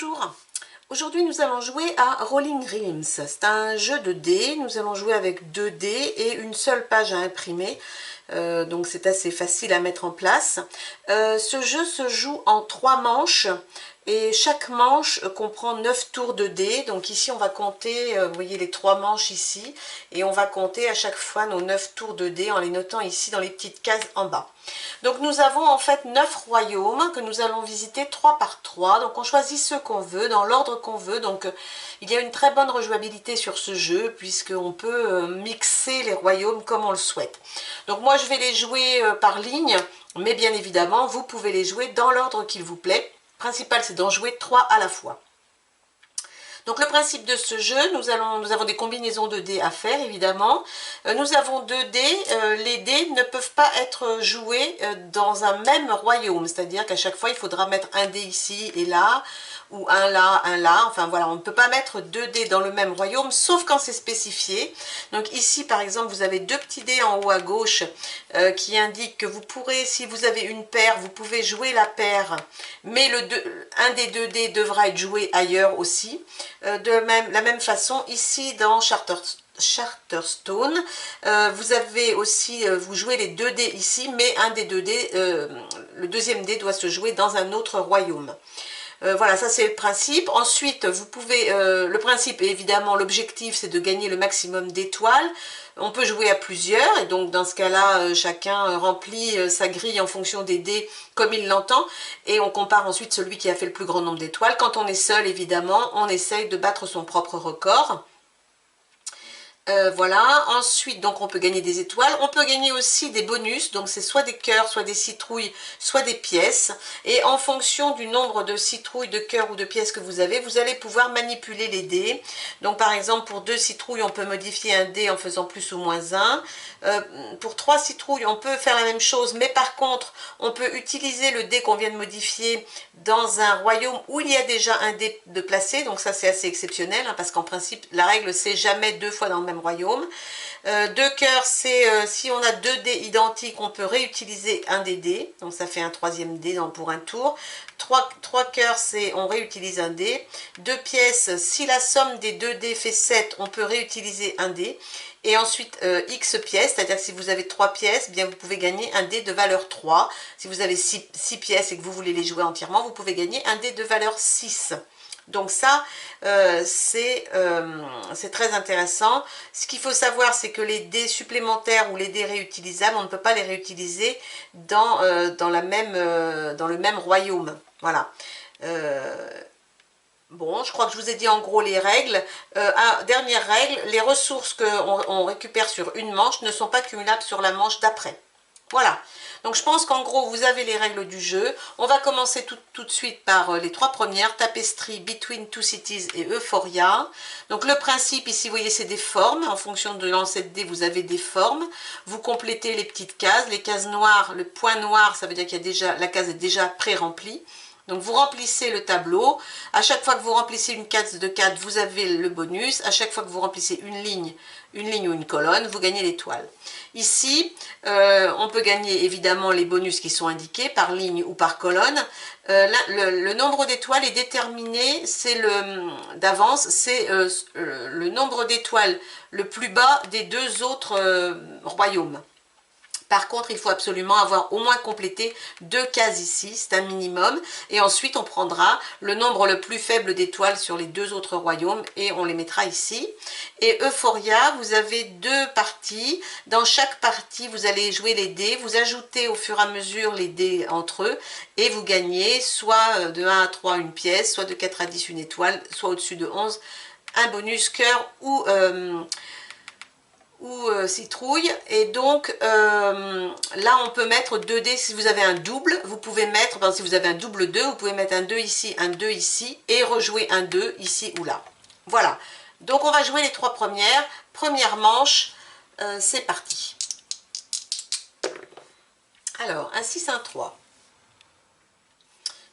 Bonjour, aujourd'hui nous allons jouer à Rolling Realms. C'est un jeu de dés, nous allons jouer avec 2 dés et une seule page à imprimer, donc c'est assez facile à mettre en place. Ce jeu se joue en 3 manches et chaque manche comprend 9 tours de dés. Donc ici on va compter, vous voyez les 3 manches ici, et on va compter à chaque fois nos 9 tours de dés en les notant ici dans les petites cases en bas. Donc nous avons en fait 9 royaumes que nous allons visiter 3 par 3. Donc on choisit ceux qu'on veut, dans l'ordre qu'on veut. Donc il y a une très bonne rejouabilité sur ce jeu, puisqu'on peut mixer les royaumes comme on le souhaite. Donc moi je vais les jouer par ligne, mais bien évidemment vous pouvez les jouer dans l'ordre qu'il vous plaît. Le principal c'est d'en jouer 3 à la fois. Donc le principe de ce jeu, nous avons des combinaisons de dés à faire évidemment. Nous avons 2 dés, les dés ne peuvent pas être joués dans un même royaume, c'est-à-dire qu'à chaque fois il faudra mettre un dé ici et là, ou un là, enfin voilà, on ne peut pas mettre 2 dés dans le même royaume, sauf quand c'est spécifié. Donc ici par exemple vous avez 2 petits dés en haut à gauche qui indiquent que vous pourrez, si vous avez une paire, vous pouvez jouer la paire, mais un des 2 dés devra être joué ailleurs aussi. De la même façon, ici dans Charterstone, vous avez aussi, vous jouez les 2 dés ici, mais un des 2 dés, le deuxième dé doit se jouer dans un autre royaume. Voilà, ça c'est le principe. Ensuite, vous pouvez, le principe évidemment, l'objectif c'est de gagner le maximum d'étoiles. On peut jouer à plusieurs et donc dans ce cas-là, chacun remplit sa grille en fonction des dés comme il l'entend et on compare ensuite celui qui a fait le plus grand nombre d'étoiles. Quand on est seul, évidemment, on essaye de battre son propre record. Voilà, ensuite donc on peut gagner des étoiles, on peut gagner aussi des bonus, donc c'est soit des cœurs, soit des citrouilles, soit des pièces, et en fonction du nombre de citrouilles, de cœurs ou de pièces que vous allez pouvoir manipuler les dés. Donc par exemple pour 2 citrouilles on peut modifier un dé en faisant plus ou moins 1, pour 3 citrouilles on peut faire la même chose, mais par contre on peut utiliser le dé qu'on vient de modifier dans un royaume où il y a déjà un dé de placé, donc ça c'est assez exceptionnel, hein, parce qu'en principe la règle c'est jamais 2 fois dans le même royaume. 2 cœurs, c'est si on a 2 dés identiques, on peut réutiliser un des dés, donc ça fait un 3e dé pour un tour. 3 cœurs, c'est on réutilise un dé. 2 pièces, si la somme des 2 dés fait 7, on peut réutiliser un dé. Et ensuite, X pièces, c'est-à-dire que si vous avez 3 pièces, bien vous pouvez gagner un dé de valeur 3. Si vous avez 6 pièces et que vous voulez les jouer entièrement, vous pouvez gagner un dé de valeur 6. Donc ça, c'est très intéressant. Ce qu'il faut savoir, c'est que les dés supplémentaires ou les dés réutilisables, on ne peut pas les réutiliser dans le même royaume. Voilà. Bon, je crois que je vous ai dit en gros les règles. Dernière règle, les ressources qu'on récupère sur une manche ne sont pas cumulables sur la manche d'après. Voilà. Donc je pense qu'en gros vous avez les règles du jeu. On va commencer tout de suite par les 3 premières, Tapestry, Between Two Cities et Euphoria. Donc le principe ici, vous voyez, c'est des formes. En fonction de lancer de dés, vous avez des formes. Vous complétez les petites cases. Les cases noires, le point noir, ça veut dire qu'il y a déjà, la case est déjà pré-remplie. Donc vous remplissez le tableau. À chaque fois que vous remplissez une case de 4, vous avez le bonus. À chaque fois que vous remplissez une ligne ou une colonne, vous gagnez l'étoile. Ici, on peut gagner évidemment les bonus qui sont indiqués par ligne ou par colonne. Le nombre d'étoiles est déterminé, d'avance, c'est le nombre d'étoiles le plus bas des 2 autres royaumes. Par contre, il faut absolument avoir au moins complété 2 cases ici, c'est un minimum. Et ensuite, on prendra le nombre le plus faible d'étoiles sur les 2 autres royaumes et on les mettra ici. Et Euphoria, vous avez 2 parties. Dans chaque partie, vous allez jouer les dés. Vous ajoutez au fur et à mesure les dés entre eux et vous gagnez soit de 1 à 3 une pièce, soit de 4 à 10 une étoile, soit au-dessus de 11 un bonus cœur ou citrouille. Et donc là on peut mettre 2 dés. Si vous avez un double, vous pouvez mettre, enfin, si vous avez un double 2, vous pouvez mettre un 2 ici, un 2 ici et rejouer un 2 ici ou là. Voilà, donc on va jouer les 3 premières. Première manche, c'est parti. Alors un 6, un 3.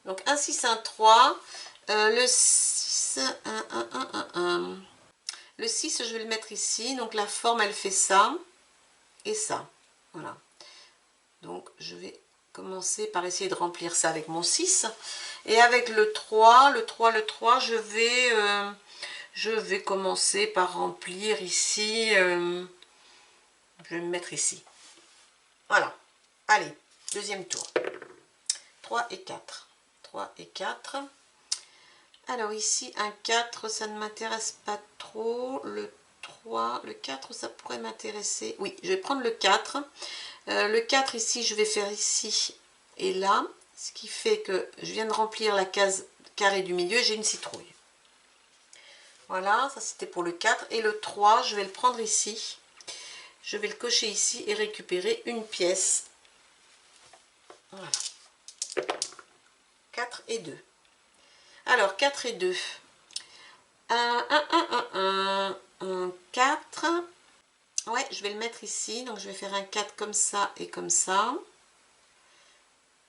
Donc un 6, un 3, le 6, 1. Le 6, je vais le mettre ici, donc la forme elle fait ça et ça. Voilà. Donc je vais commencer par essayer de remplir ça avec mon 6. Et avec le 3, je vais commencer par remplir ici. Je vais me mettre ici. Voilà. Allez, deuxième tour. 3 et 4. 3 et 4. Alors ici, un 4, ça ne m'intéresse pas trop. Le 3, le 4, ça pourrait m'intéresser. Oui, je vais prendre le 4. Le 4 ici, je vais faire ici et là. Ce qui fait que je viens de remplir la case carrée du milieu, j'ai une citrouille. Voilà, ça c'était pour le 4. Et le 3, je vais le prendre ici. Je vais le cocher ici et récupérer une pièce. Voilà. 4 et 2. Alors, 4 et 2. 1, 4. Ouais, je vais le mettre ici. Donc, je vais faire un 4 comme ça et comme ça.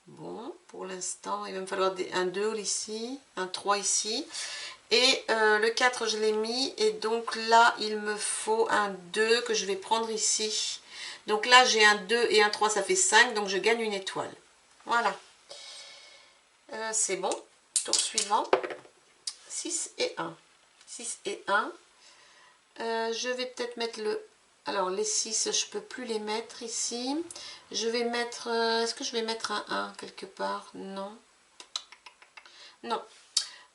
Bon, pour l'instant, il va me falloir un 2 ici, un 3 ici. Et le 4, je l'ai mis. Et donc là, il me faut un 2 que je vais prendre ici. Donc là, j'ai un 2 et un 3, ça fait 5. Donc, je gagne une étoile. Voilà. C'est bon. Tour suivant. 6 et 1. 6 et 1. Je vais peut-être mettre le... Alors, les 6, je ne peux plus les mettre ici. Je vais mettre... Est-ce que je vais mettre un 1 quelque part? Non. Non.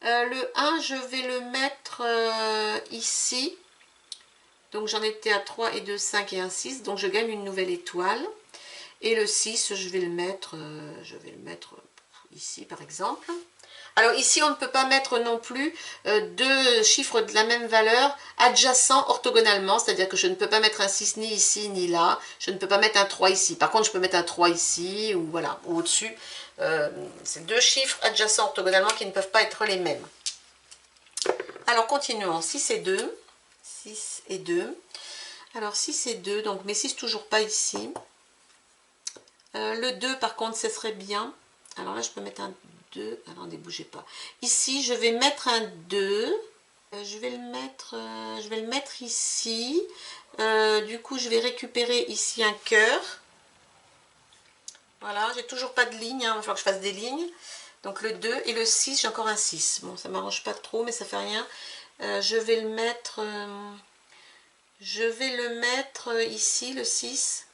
Le 1, je vais le mettre ici. Donc, j'en étais à 3 et 2, 5 et 1, 6. Donc, je gagne une nouvelle étoile. Et le 6, je vais le mettre ici, par exemple. Alors ici, on ne peut pas mettre non plus deux chiffres de la même valeur adjacents orthogonalement, c'est-à-dire que je ne peux pas mettre un 6 ni ici ni là, je ne peux pas mettre un 3 ici. Par contre, je peux mettre un 3 ici ou voilà, ou au-dessus. C'est deux chiffres adjacents orthogonalement qui ne peuvent pas être les mêmes. Alors continuons, 6 et 2. 6 et 2. Alors 6 et 2, donc mes 6 toujours pas ici. Le 2 par contre, ce serait bien. Alors là, je peux mettre un 2. Alors, ne bougez pas. Ici, je vais mettre un 2. Je vais le mettre ici. Du coup, je vais récupérer ici un cœur. Voilà, j'ai toujours pas de ligne. Hein, il va falloir que je fasse des lignes. Donc, le 2 et le 6, j'ai encore un 6. Bon, ça m'arrange pas trop, mais ça fait rien. Je vais le mettre... ici, le 6.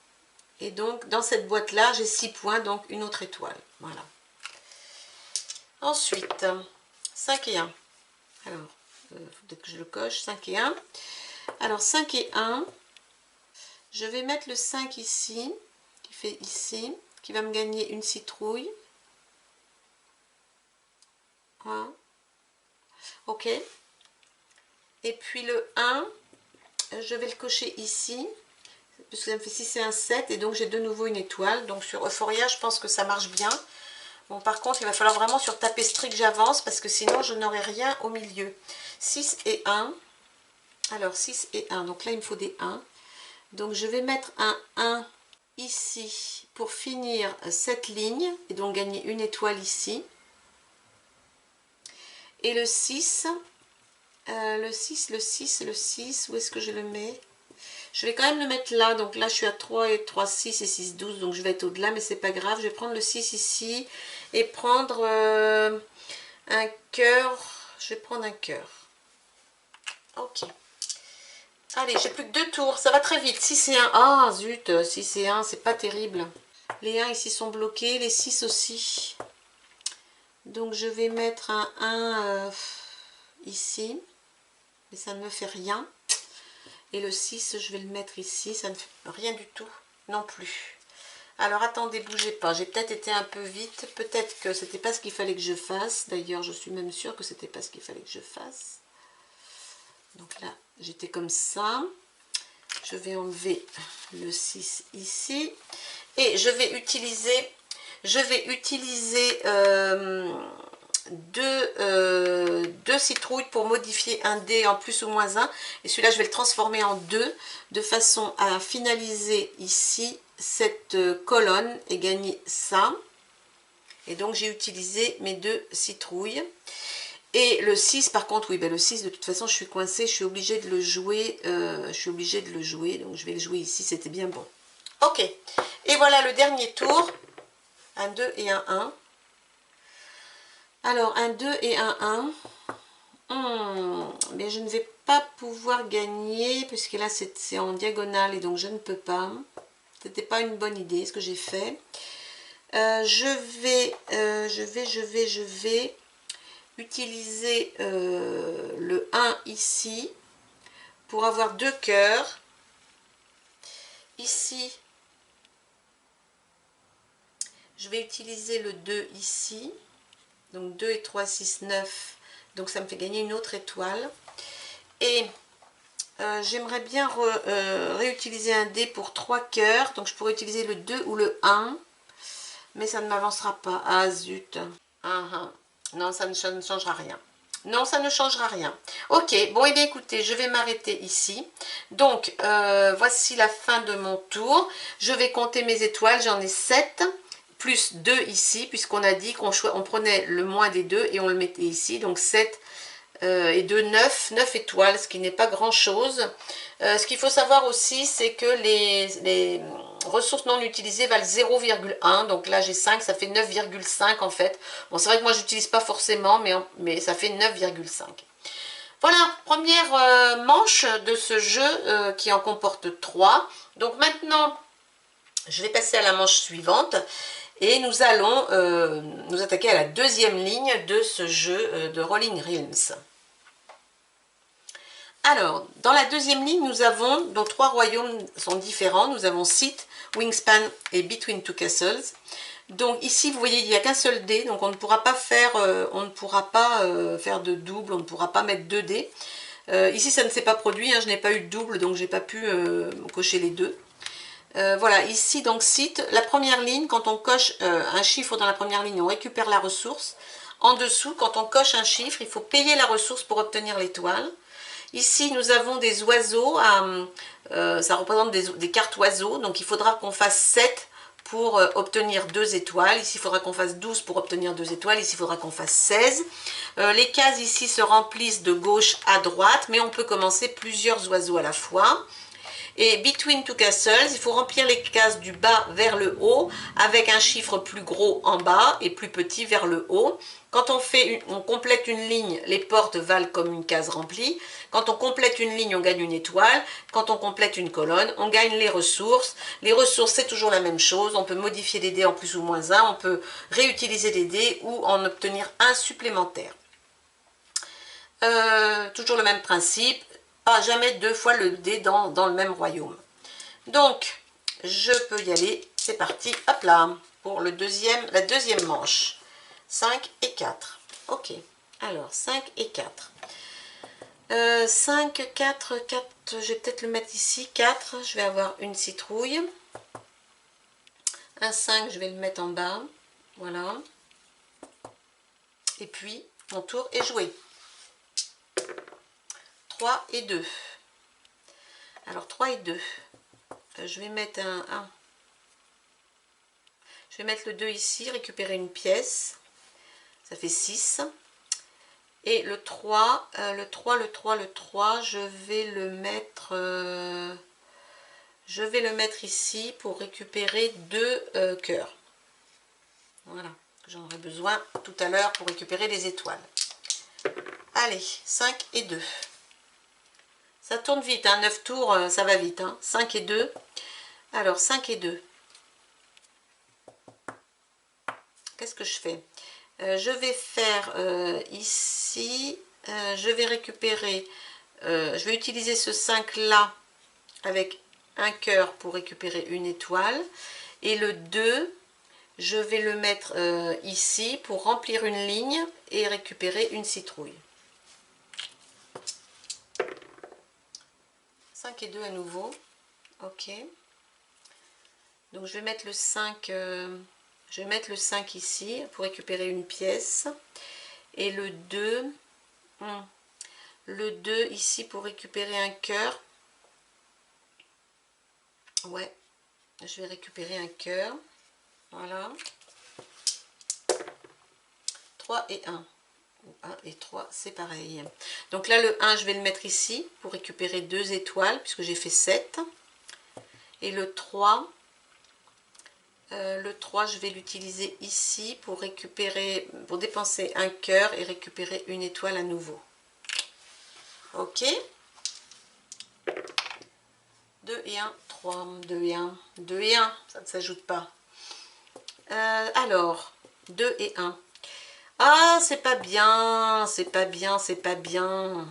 Et donc, dans cette boîte-là, j'ai 6 points, donc une autre étoile. Voilà. Ensuite, 5 et 1. Alors, peut-être que je le coche, 5 et 1. Alors, 5 et 1, je vais mettre le 5 ici, qui fait ici, qui va me gagner une citrouille. Voilà. Ok. Et puis le 1, je vais le cocher ici, puisque ça me fait 6 et 1, 7, et donc j'ai de nouveau une étoile. Donc sur Euphoria, je pense que ça marche bien. Bon, par contre, il va falloir vraiment sur Tapestry que j'avance, parce que sinon, je n'aurai rien au milieu. 6 et 1. Alors, 6 et 1. Donc là, il me faut des 1. Donc, je vais mettre un 1 ici pour finir cette ligne, et donc gagner une étoile ici. Et le 6, le 6, où est-ce que je le mets? Je vais quand même le mettre là, donc là je suis à 3 et 3, 6 et 6, 12, donc je vais être au-delà, mais c'est pas grave. Je vais prendre le 6 ici et prendre un cœur. Je vais prendre un cœur. Ok. Allez, j'ai plus que 2 tours, ça va très vite. 6 et 1, ah zut, 6 et 1, c'est pas terrible. Les 1 ici sont bloqués, les 6 aussi. Donc je vais mettre un 1 ici, mais ça ne me fait rien. Et le 6, je vais le mettre ici, ça ne fait rien du tout non plus. Alors attendez, bougez pas, j'ai peut-être été un peu vite, peut-être que c'était pas ce qu'il fallait que je fasse. D'ailleurs, je suis même sûre que c'était pas ce qu'il fallait que je fasse. Donc là, j'étais comme ça. Je vais enlever le 6 ici. Et je vais utiliser deux citrouilles pour modifier un dé en plus ou moins 1, et celui-là je vais le transformer en 2 de façon à finaliser ici cette colonne et gagner ça. Et donc j'ai utilisé mes 2 citrouilles. Et le 6 par contre, oui, ben le 6 de toute façon je suis coincée, je suis obligée de le jouer, donc je vais le jouer ici, c'était bien bon. Ok, et voilà le dernier tour. un 2 et un 1. Alors, un 2 et un 1. Mais je ne vais pas pouvoir gagner, puisque là, c'est en diagonale, et donc je ne peux pas. C'était pas une bonne idée, ce que j'ai fait. Je vais utiliser le 1 ici, pour avoir 2 cœurs. Ici, je vais utiliser le 2 ici. Donc 2 et 3, 6, 9. Donc ça me fait gagner une autre étoile. Et j'aimerais bien réutiliser un dé pour 3 cœurs. Donc je pourrais utiliser le 2 ou le 1. Mais ça ne m'avancera pas. Ah zut. Non, ça ne changera rien. Non, ça ne changera rien. Ok, bon, et bien écoutez, je vais m'arrêter ici. Donc, voici la fin de mon tour. Je vais compter mes étoiles, j'en ai 7, plus 2 ici, puisqu'on a dit qu'on prenait le moins des deux et on le mettait ici. Donc 7 et 2, 9 étoiles, ce qui n'est pas grand-chose. Ce qu'il faut savoir aussi, c'est que les ressources non utilisées valent 0,1. Donc là, j'ai 5, ça fait 9,5 en fait. Bon, c'est vrai que moi, je n'utilise pas forcément, mais ça fait 9,5. Voilà, première manche de ce jeu qui en comporte 3. Donc maintenant, je vais passer à la manche suivante. Et nous allons nous attaquer à la deuxième ligne de ce jeu de Rolling Realms. Alors, dans la deuxième ligne, nous avons, dont 3 royaumes sont différents. Nous avons Seat, Wingspan et Between Two Castles. Donc ici, vous voyez, il n'y a qu'un seul dé, donc on ne pourra pas faire, faire de double, on ne pourra pas mettre 2 dés. Ici, ça ne s'est pas produit, hein, je n'ai pas eu de double, donc j'ai pas pu cocher les deux. Voilà, ici, donc Seat, la première ligne, quand on coche un chiffre dans la première ligne, on récupère la ressource. En dessous, quand on coche un chiffre, il faut payer la ressource pour obtenir l'étoile. Ici, nous avons des oiseaux, ça représente des cartes oiseaux, donc il faudra qu'on fasse 7 pour obtenir 2 étoiles. Ici, il faudra qu'on fasse 12 pour obtenir 2 étoiles. Ici, il faudra qu'on fasse 16. Les cases ici se remplissent de gauche à droite, mais on peut commencer plusieurs oiseaux à la fois. Et Between Two Castles, il faut remplir les cases du bas vers le haut avec un chiffre plus gros en bas et plus petit vers le haut. Quand on complète une ligne, les portes valent comme une case remplie. Quand on complète une ligne, on gagne une étoile. Quand on complète une colonne, on gagne les ressources. Les ressources, c'est toujours la même chose. On peut modifier les dés en plus ou moins 1. On peut réutiliser les dés ou en obtenir un supplémentaire. Toujours le même principe. Pas jamais 2 fois le dé dans le même royaume. Donc, je peux y aller. C'est parti. Hop là. Pour la deuxième manche. 5 et 4. Ok. Alors, 5 et 4. 5, 4, 4. Je vais peut-être le mettre ici. 4. Je vais avoir une citrouille. Un 5, je vais le mettre en bas. Voilà. Et puis, mon tour est joué. 3 et 2. Alors 3 et 2. Je vais mettre je vais mettre le 2 ici, récupérer une pièce. Ça fait 6. Et le 3, le 3, je vais le mettre ici pour récupérer 2 cœurs. Voilà, j'en aurai besoin tout à l'heure pour récupérer les étoiles. Allez, 5 et 2. Ça tourne vite, hein, 9 tours, ça va vite. Hein. 5 et 2. Alors, 5 et 2. Qu'est-ce que je fais? Je vais faire ici, je vais récupérer, je vais utiliser ce 5 là avec un cœur pour récupérer une étoile. Et le 2, je vais le mettre ici pour remplir une ligne et récupérer une citrouille. 5 et 2 à nouveau. Ok. Donc je vais mettre le 5, je vais mettre le 5 ici pour récupérer une pièce. Et le 2, ici pour récupérer un cœur. Ouais, je vais récupérer un cœur. Voilà. 3 et 1. 1 et 3, c'est pareil. Donc là, le 1, je vais le mettre ici pour récupérer 2 étoiles, puisque j'ai fait 7. Et le 3, Le 3, je vais l'utiliser ici pour récupérer, pour dépenser un cœur et récupérer une étoile à nouveau. Ok. 2 et 1, 3, 2 et 1, 2 et 1, ça ne s'ajoute pas. Alors, 2 et 1. Ah, c'est pas bien, c'est pas bien, c'est pas bien.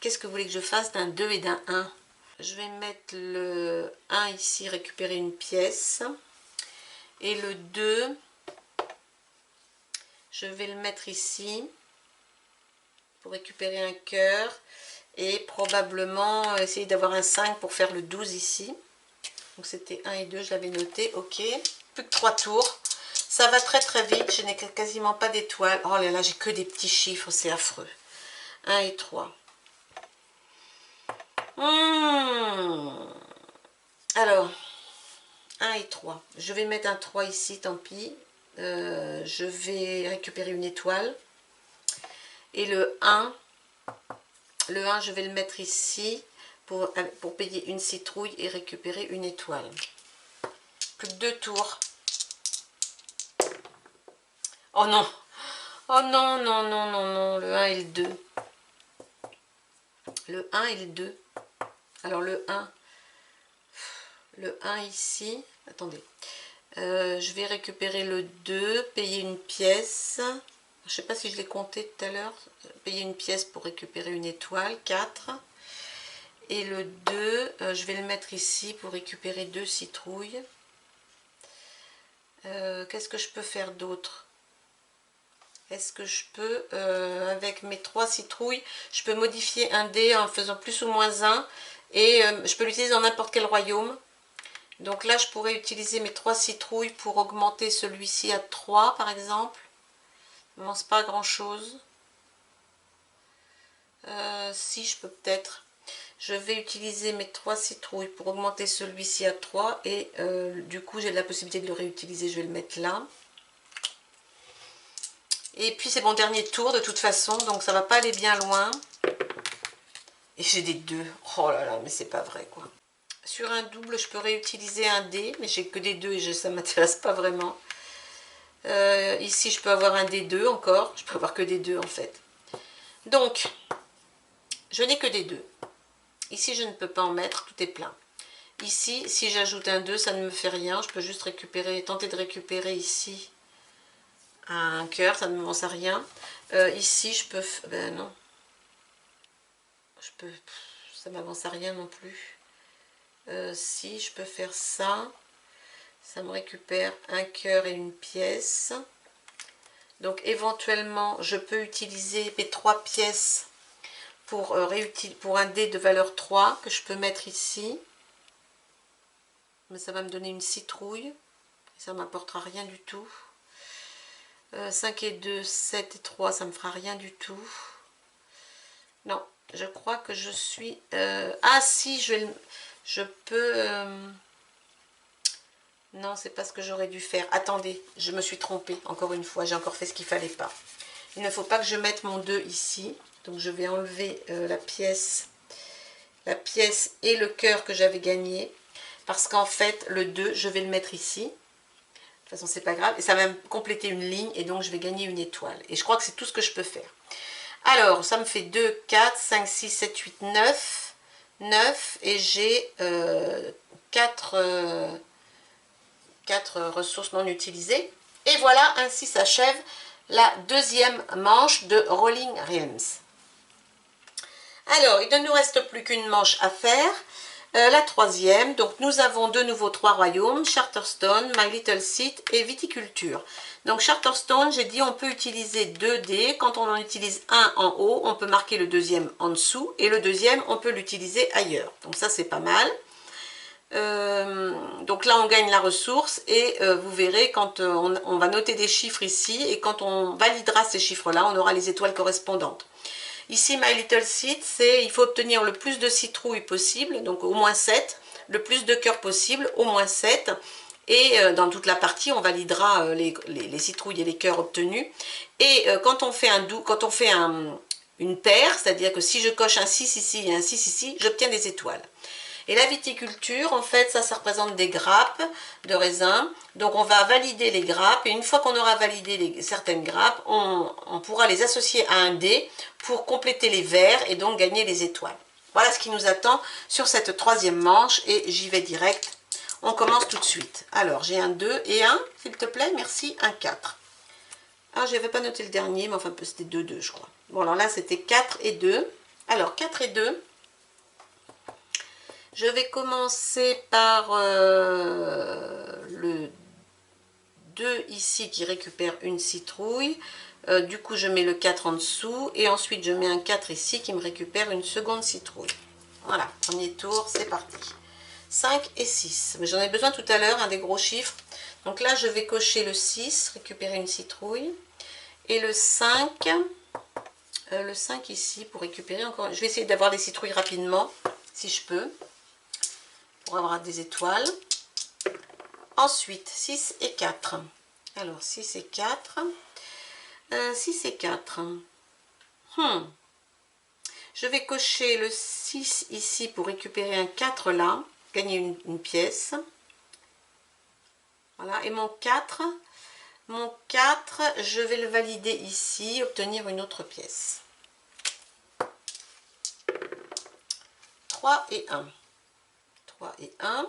Qu'est-ce que vous voulez que je fasse d'un 2 et d'un 1? Je vais mettre le 1 ici, récupérer une pièce. Et le 2, je vais le mettre ici pour récupérer un cœur. Et probablement essayer d'avoir un 5 pour faire le 12 ici. Donc c'était 1 et 2, je l'avais noté, ok. Plus que 3 tours. Ça va très très vite, je n'ai quasiment pas d'étoiles. Oh là là, j'ai que des petits chiffres, c'est affreux. 1 et 3. Alors, 1 et 3. Je vais mettre un 3 ici, tant pis. Je vais récupérer une étoile. Et le 1, je vais le mettre ici pour payer une citrouille et récupérer une étoile. Plus que 2 tours. Oh non! Oh non, non, non, non, non, le 1 et le 2. Le 1 et le 2. Alors le 1 ici, attendez. Je vais récupérer le 2, payer une pièce. Je ne sais pas si je l'ai compté tout à l'heure. Payer une pièce pour récupérer une étoile, 4. Et le 2, je vais le mettre ici pour récupérer 2 citrouilles. Qu'est-ce que je peux faire d'autre? Est-ce que je peux, avec mes 3 citrouilles, je peux modifier un dé en faisant plus ou moins 1 et je peux l'utiliser dans n'importe quel royaume. Donc là, je pourrais utiliser mes 3 citrouilles pour augmenter celui-ci à 3 par exemple. Ça n'avance pas grand chose. Si, je peux peut-être. Je vais utiliser mes 3 citrouilles pour augmenter celui-ci à 3 et du coup, j'ai la possibilité de le réutiliser. Je vais le mettre là. Et puis c'est mon dernier tour de toute façon, donc ça va pas aller bien loin. Et j'ai des 2. Oh là là, mais c'est pas vrai quoi. Sur un double, je peux réutiliser un dé, mais j'ai que des 2 et ça m'intéresse pas vraiment. Ici, je peux avoir un des 2 encore. Je peux avoir que des 2 en fait. Donc, je n'ai que des 2. Ici, je ne peux pas en mettre, tout est plein. Ici, si j'ajoute un 2, ça ne me fait rien. Je peux juste récupérer, tenter de récupérer ici un cœur, ça ne m'avance à rien. Ici, je peux... Ben non. Ça m'avance à rien non plus. Si, je peux faire ça. Ça me récupère un cœur et une pièce. Donc, éventuellement, je peux utiliser mes 3 pièces pour un dé de valeur 3 que je peux mettre ici. Mais ça va me donner une citrouille. Ça ne m'apportera rien du tout. 5 et 2, 7 et 3, ça ne me fera rien du tout. Non, je crois que je suis... Ah si, je peux... Non, c'est pas ce que j'aurais dû faire. Attendez, je me suis trompée, encore une fois. J'ai encore fait ce qu'il ne fallait pas. Il ne faut pas que je mette mon 2 ici. Donc je vais enlever la pièce et le cœur que j'avais gagné. Parce qu'en fait, le 2, je vais le mettre ici. De toute façon, c'est pas grave. Et ça va me compléter une ligne. Et donc, je vais gagner une étoile. Et je crois que c'est tout ce que je peux faire. Alors, ça me fait 2, 4, 5, 6, 7, 8, 9. 9. Et j'ai 4 ressources non utilisées. Et voilà, ainsi s'achève la deuxième manche de Rolling Realms. Alors, il ne nous reste plus qu'une manche à faire. La troisième, donc nous avons de nouveau 3 royaumes, Charterstone, My Little Seat et Viticulture. Donc Charterstone, j'ai dit on peut utiliser 2 dés, quand on en utilise un en haut, on peut marquer le deuxième en dessous, et le deuxième, on peut l'utiliser ailleurs. Donc ça c'est pas mal. Donc là on gagne la ressource, et vous verrez quand on va noter des chiffres ici, et quand on validera ces chiffres-là, on aura les étoiles correspondantes. Ici, My Little Seat, c'est il faut obtenir le plus de citrouilles possible, donc au moins 7, le plus de cœurs possible, au moins 7. Et dans toute la partie, on validera les citrouilles et les cœurs obtenus. Et quand on fait, une paire, c'est-à-dire que si je coche un 6 ici et un 6 ici, j'obtiens des étoiles. Et la viticulture, en fait, ça représente des grappes de raisin. Donc on va valider les grappes et une fois qu'on aura validé certaines grappes, on pourra les associer à un dé pour compléter les verres et donc gagner les étoiles. Voilà ce qui nous attend sur cette troisième manche et j'y vais direct. On commence tout de suite. Alors j'ai un 2 et un, s'il te plaît, merci, un 4. Ah, je n'avais pas noté le dernier, mais enfin c'était 2, 2 je crois. Bon alors là c'était 4 et 2. Alors 4 et 2. Je vais commencer par le 2 ici qui récupère une citrouille. Du coup, je mets le 4 en dessous. Et ensuite, je mets un 4 ici qui me récupère une seconde citrouille. Voilà, premier tour, c'est parti. 5 et 6. Mais j'en ai besoin tout à l'heure, des gros chiffres. Donc là, je vais cocher le 6, récupérer une citrouille. Et le 5 ici pour récupérer encore. Je vais essayer d'avoir des citrouilles rapidement, si je peux, pour avoir des étoiles. Ensuite, 6 et 4. Alors, 6 et 4. 6 et 4. Je vais cocher le 6 ici pour récupérer un 4 là, gagner une pièce. Voilà, et mon 4, je vais le valider ici, obtenir une autre pièce. 3 et 1. 3 et 1.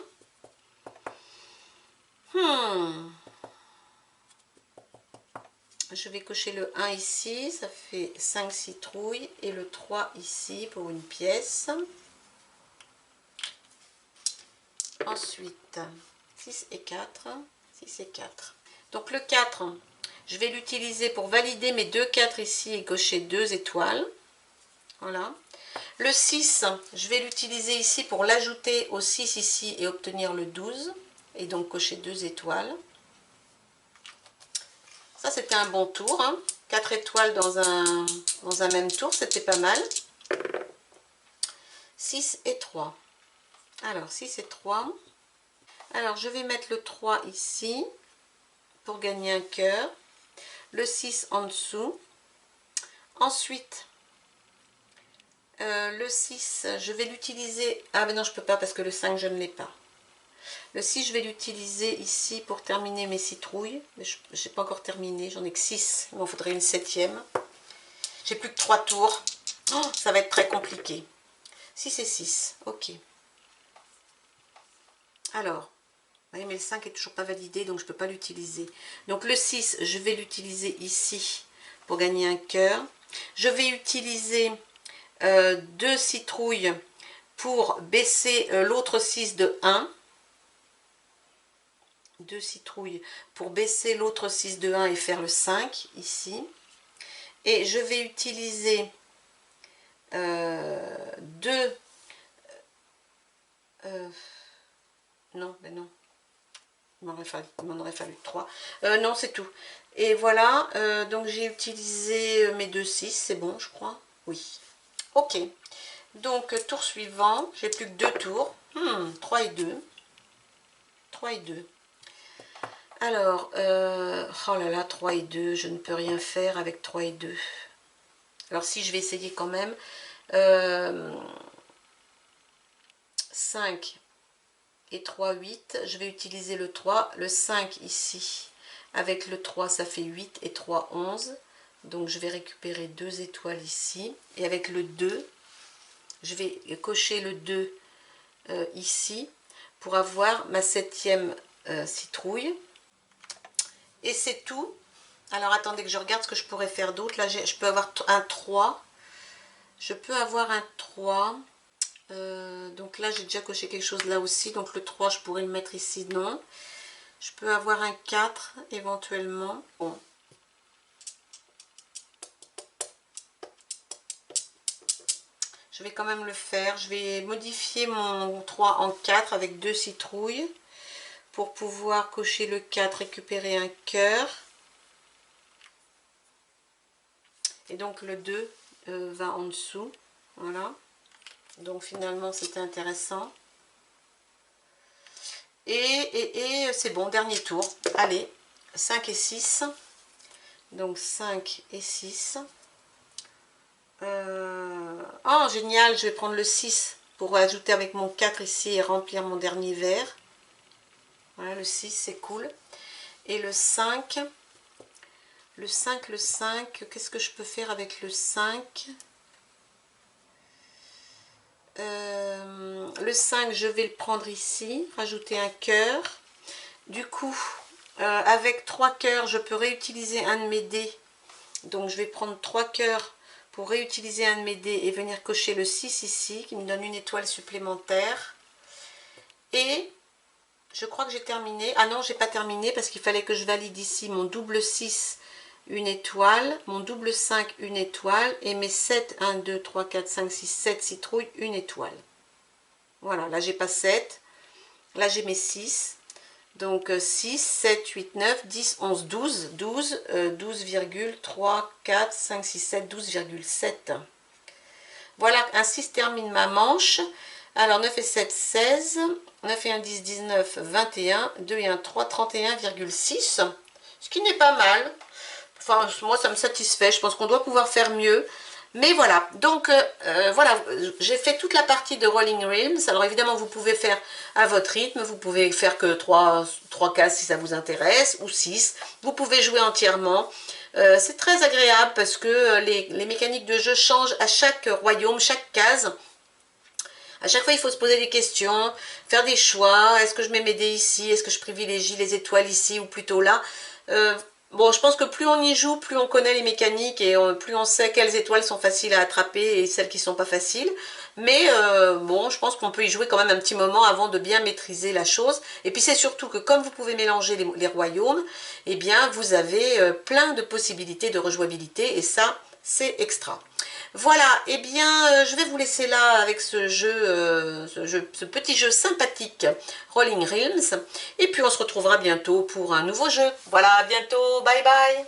Je vais cocher le 1 ici, ça fait 5 citrouilles, et le 3 ici pour une pièce. Ensuite, 6 et 4, 6 et 4. Donc le 4, je vais l'utiliser pour valider mes deux 4 ici et cocher 2 étoiles. Voilà. Le 6, je vais l'utiliser ici pour l'ajouter au 6 ici et obtenir le 12. Et donc cocher 2 étoiles. Ça, c'était un bon tour. 4 étoiles dans un même tour, c'était pas mal. 6 et 3. Alors, 6 et 3. Alors, je vais mettre le 3 ici pour gagner un cœur. Le 6 en dessous. Ensuite, le 6, je vais l'utiliser... Ah, mais non, je peux pas parce que le 5, je ne l'ai pas. Le 6, je vais l'utiliser ici pour terminer mes citrouilles. Mais je n'ai pas encore terminé, j'en ai que 6. Il m'en faudrait une 7e. J'ai plus que 3 tours. Oh, ça va être très compliqué. 6 et 6, ok. Alors, oui, mais le 5 est toujours pas validé, donc je ne peux pas l'utiliser. Donc le 6, je vais l'utiliser ici pour gagner un cœur. Je vais utiliser 2 citrouilles pour baisser l'autre 6 de 1. 2 citrouilles pour baisser l'autre 6 de 1 et faire le 5 ici. Et je vais utiliser 2... non, ben non. Il m'en aurait fallu 3. Non, c'est tout. Et voilà, donc j'ai utilisé mes 2 6, c'est bon, je crois. Oui. Ok. Donc, tour suivant, j'ai plus que 2 tours. 3 et 2. 3 et 2. Alors, oh là là, 3 et 2, je ne peux rien faire avec 3 et 2. Alors si, je vais essayer quand même. 5 et 3, 8. Je vais utiliser le 3. Le 5 ici, avec le 3, ça fait 8 et 3, 11. Donc je vais récupérer 2 étoiles ici. Et avec le 2, je vais cocher le 2 ici pour avoir ma 7e citrouille. Et c'est tout. Alors attendez que je regarde ce que je pourrais faire d'autre. Là, je peux avoir un 3. Je peux avoir un 3. Donc là, j'ai déjà coché quelque chose là aussi. Donc le 3, je pourrais le mettre ici. Non. Je peux avoir un 4 éventuellement. Bon. Je vais quand même le faire. Je vais modifier mon 3 en 4 avec 2 citrouilles pour pouvoir cocher le 4, récupérer un cœur. Et donc le 2 va en dessous. Voilà. Donc finalement c'était intéressant. Et c'est bon, dernier tour. Allez, 5 et 6. Donc 5 et 6. Oh génial, je vais prendre le 6 pour ajouter avec mon 4 ici et remplir mon dernier verre. Voilà, le 6, c'est cool. Et le 5, qu'est-ce que je peux faire avec le 5? Le 5, je vais le prendre ici, rajouter un cœur. Du coup, avec 3 cœurs, je peux réutiliser un de mes dés. Donc, je vais prendre 3 cœurs pour réutiliser un de mes dés et venir cocher le 6 ici, qui me donne une étoile supplémentaire. Et je crois que j'ai terminé. Ah non, j'ai pas terminé parce qu'il fallait que je valide ici mon double 6, une étoile, mon double 5, une étoile, et mes 7, 1, 2, 3, 4, 5, 6, 7 citrouilles, une étoile. Voilà, là j'ai pas 7, là j'ai mes 6. Donc 6, 7, 8, 9, 10, 11, 12, 12, 12,3, 4, 5, 6, 7, 12,7. Voilà, ainsi se termine ma manche. Alors 9 et 7, 16, 9 et 1, 10, 19, 21, 2 et 1, 3, 31,6. Ce qui n'est pas mal. Enfin, moi ça me satisfait, je pense qu'on doit pouvoir faire mieux. Mais voilà, donc voilà, j'ai fait toute la partie de Rolling Realms. Alors évidemment, vous pouvez faire à votre rythme, vous pouvez faire que 3 cases si ça vous intéresse, ou 6. Vous pouvez jouer entièrement. C'est très agréable parce que les mécaniques de jeu changent à chaque royaume, chaque case. À chaque fois, il faut se poser des questions, faire des choix. Est-ce que je mets mes dés ici? Est-ce que je privilégie les étoiles ici ou plutôt là? Bon, je pense que plus on y joue, plus on connaît les mécaniques et plus on sait quelles étoiles sont faciles à attraper et celles qui sont pas faciles. Mais bon, je pense qu'on peut y jouer quand même un petit moment avant de bien maîtriser la chose. Et puis c'est surtout que comme vous pouvez mélanger les royaumes, eh bien vous avez plein de possibilités de rejouabilité et ça, c'est extra. Voilà, et bien je vais vous laisser là avec ce petit jeu sympathique Rolling Realms. Et puis on se retrouvera bientôt pour un nouveau jeu. Voilà, à bientôt, bye bye.